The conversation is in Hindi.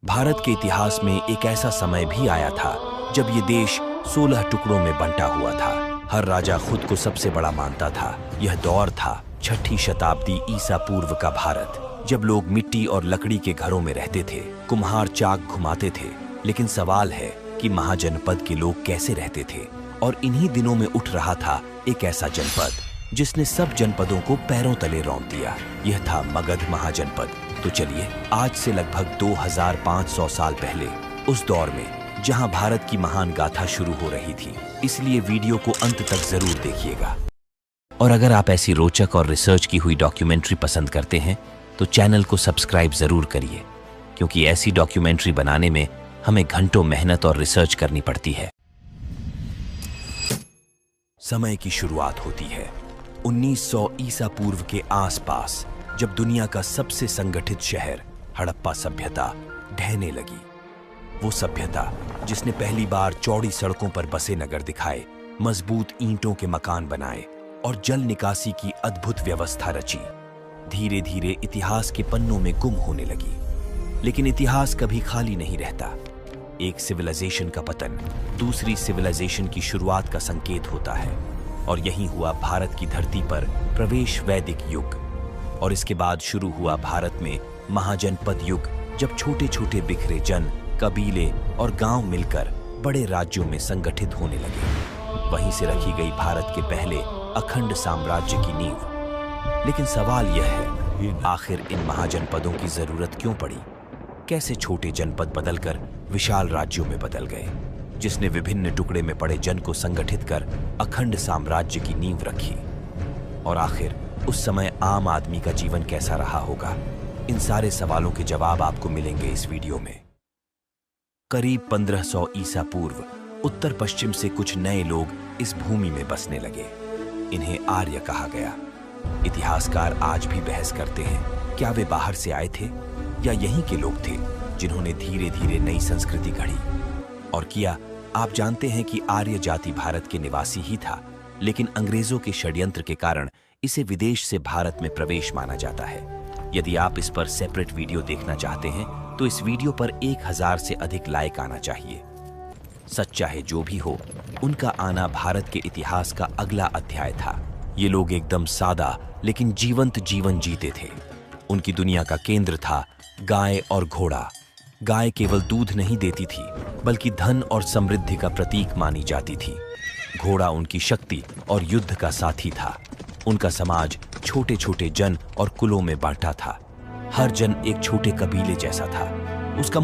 भारत के इतिहास में एक ऐसा समय भी आया था जब ये देश 16 टुकड़ों में बंटा हुआ था। हर राजा खुद को सबसे बड़ा मानता था। यह दौर था 6ठी शताब्दी ईसा पूर्व का भारत, जब लोग मिट्टी और लकड़ी के घरों में रहते थे, कुम्हार चाक घुमाते थे। लेकिन सवाल है कि महाजनपद के लोग कैसे रहते थे। और इन्हीं दिनों में उठ रहा था एक ऐसा जनपद जिसने सब जनपदों को पैरों तले रौंद दिया। यह था मगध महाजनपद। तो चलिए आज से लगभग 2500 साल पहले, उस दौर में जहां भारत की महान गाथा शुरू हो रही थी। इसलिए वीडियो को अंत तक जरूर देखिएगा। और अगर आप ऐसी रोचक और रिसर्च की हुई डॉक्यूमेंट्री पसंद करते हैं तो चैनल को सब्सक्राइब जरूर करिए, क्योंकि ऐसी डॉक्यूमेंट्री बनाने में हमें घंटों मेहनत और रिसर्च करनी पड़ती है। समय की शुरुआत होती है 1900 ईसा पूर्व के आसपास, जब दुनिया का सबसे संगठित शहर हड़प्पा सभ्यता ढहने लगी। वो सभ्यता जिसने पहली बार चौड़ी सड़कों पर बसे नगर दिखाए, मजबूत ईंटों के मकान बनाए और जल निकासी की अद्भुत व्यवस्था रची, धीरे धीरे इतिहास के पन्नों में गुम होने लगी। लेकिन इतिहास कभी खाली नहीं रहता। एक सिविलाइजेशन का पतन दूसरी सिविलाइजेशन की शुरुआत का संकेत होता है। और यही हुआ भारत की धरती पर प्रवेश वैदिक युग। और इसके बाद शुरू हुआ भारत में महाजनपद युग, जब छोटे छोटे बिखरे जन, कबीले और गांव मिलकर बड़े राज्यों में संगठित होने लगे। वहीं से रखी गई भारत के पहले अखंड साम्राज्य की नींव। लेकिन सवाल यह है, आखिर इन महाजनपदों की जरूरत क्यों पड़ी? कैसे छोटे जनपद बदलकर विशाल राज्यों में बदल गए, जिसने विभिन्न टुकड़े में पड़े जन को संगठित कर अखंड साम्राज्य की नींव रखी? और आखिर उस समय आम आदमी का जीवन कैसा रहा होगा? इन सारे सवालों के जवाब आपको मिलेंगे इस वीडियो में। करीब 1500 ईसा पूर्व उत्तर पश्चिम से कुछ नए लोग इस भूमि में बसने लगे। इन्हें आर्य कहा गया। इतिहासकार आज भी बहस करते हैं, क्या वे बाहर से आए थे या यहीं के लोग थे जिन्होंने धीरे धीरे नई संस्कृति गढ़ी और किया। आप जानते हैं कि आर्य जाति भारत के निवासी ही था, लेकिन अंग्रेजों के षड्यंत्र के कारण इसे विदेश से भारत में प्रवेश माना जाता है। यदि आप इस पर सेपरेट वीडियो देखना चाहते हैं तो इस वीडियो पर 1000 से अधिक लाइक आना चाहिए। सच चाहे जो भी हो, उनका आना भारत के इतिहास का अगला अध्याय था। ये लोग एकदम सादा लेकिन जीवंत जीवन जीते थे। उनकी दुनिया का केंद्र था गाय और घोड़ा। गाय केवल दूध नहीं देती थी, बल्कि धन और समृद्धि का प्रतीक मानी जाती थी। घोड़ा उनकी शक्ति और युद्ध का साथी था। उनका समाज छोटे छोटे जन और कुलों में बांटा था। हर जन एक छोटे कबीले जैसा था। उसका